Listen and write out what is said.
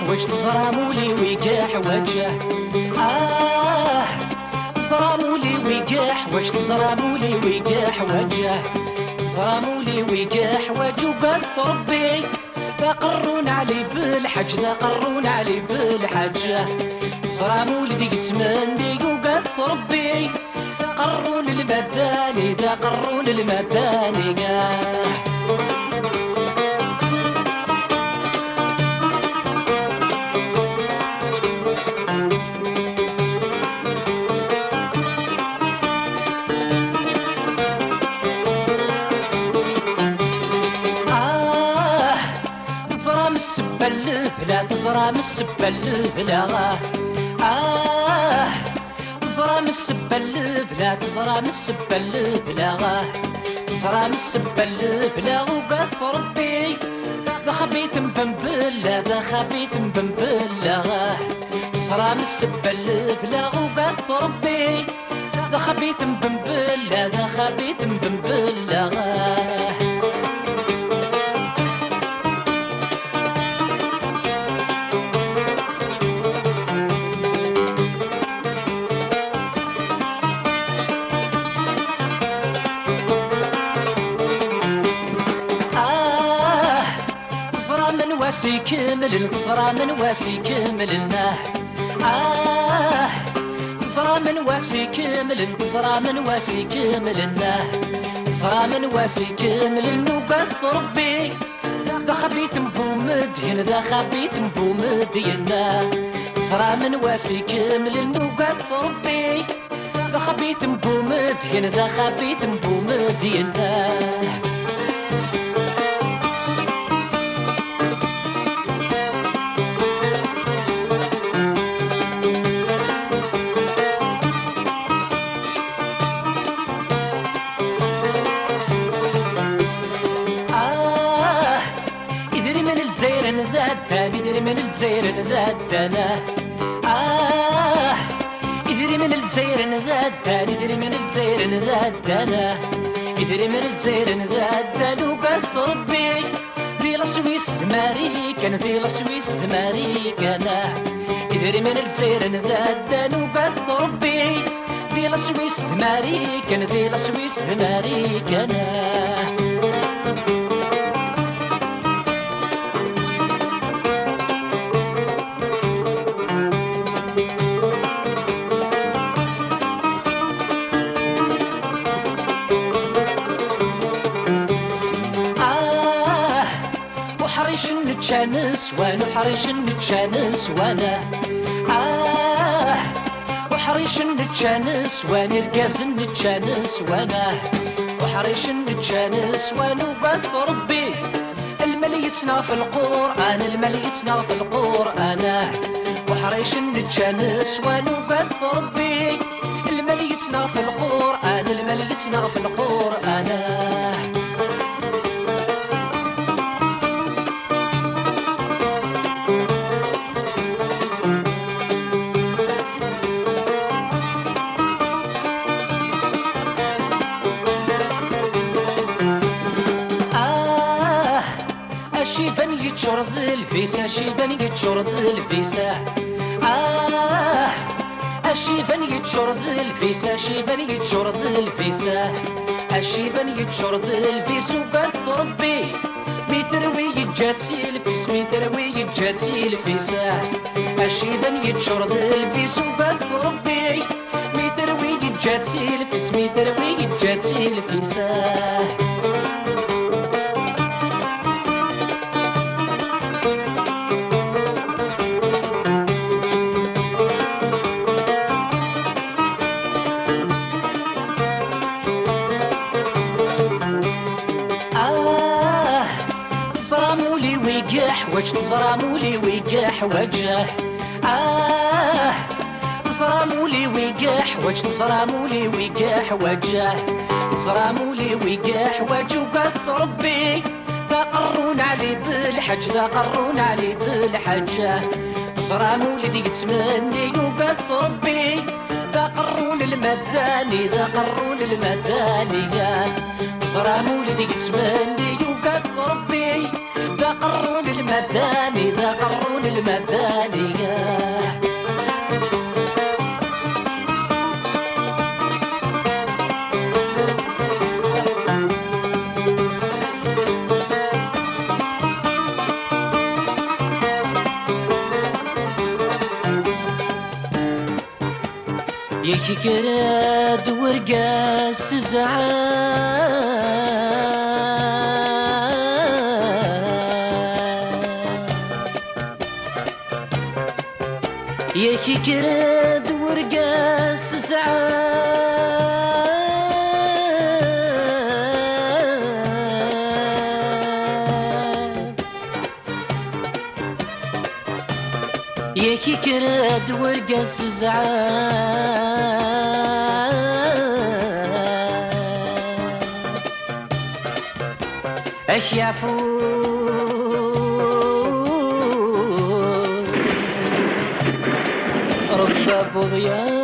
واش تزرامولي ويقاح وجه تزرامولي ويقاح واش تزرامولي ويقاح وجه تزرامولي ويقاح وجه وقد ربي تقرون علي بالحج تقرون علي بالحج تزرامولي ديك تمندي وقد ربي تقرون المداني تقرون المداني لا تزرى من السبل بلا تزرى من السبل بلا تزرى من السبل بلا تزرى من السبل بلا وقف ربي ذا خبيت مبنبلا ذا خبيت مبنبلا تزرى من السبل بلا وقف ربي ذا خبيت مبنبلا ذا خبيت مبنبلا واسي كامل صرا من واسي كاملنا صرا من واسي كامل صرا من واسي كاملنا صرا من واسي كامل وقف ربي ذا خبيت مبومدين ذا خبيت مبومدين صرا من واسي كامل وقف ربي ذا خبيت مبومدين ذا خبيت مبومدين يدري من الجزائر ذاتنا يدري من الجزائر ذاتنا يدري من الجزائر ذاتنا يدري من الجزائر ذاتنا وقف ربي في لسويس الماريكان في لسويس الماريكان يدري من الجزائر ذاتنا وقف ربي في لسويس الماريكان في لسويس الماريكان نتشانس وانا وحريش نتشانس وانا وحريش نتشانس وانا رقاز نتشانس وانا وحريش نتشانس وانا وقف ربي المليتنا في القرآن المليتنا في القرآن وحريش نتشانس وانا وقف ربي المليتنا في القرآن المليتنا في القرآن شيبان يتشرد الفيسا شيبان يتشرد الفيسا شيبان يتشرد الفيسا شيبان يتشرد الفيسا شيبان يتشرد الفيس وقف ربي ميتروي يتجاتي الفيس ميتروي يتجاتي الفيسا شيبان يتشرد الفيس وقف ربي ميتروي يتجاتي الفيس ميتروي يتجاتي الفيسا ويقاح واش تزرامولي ويقاح وجه تزرامولي ويقاح واش تزرامولي ويقاح وجه تزرامولي ويقاح وجه وقد ربي ذا قرون علي بالحج ذا قرون علي بالحجه تزرامولي ديك تمني وقد ربي ذا قرون المداني ذا قرون المداني تزرامولي ديك تمني وقد ربي ذا قرون المداني ذا قرون المداني يكي كراد ورقاس يكي كراد ورقاس يكي كراد ورقاس اش يعفو رب بضيان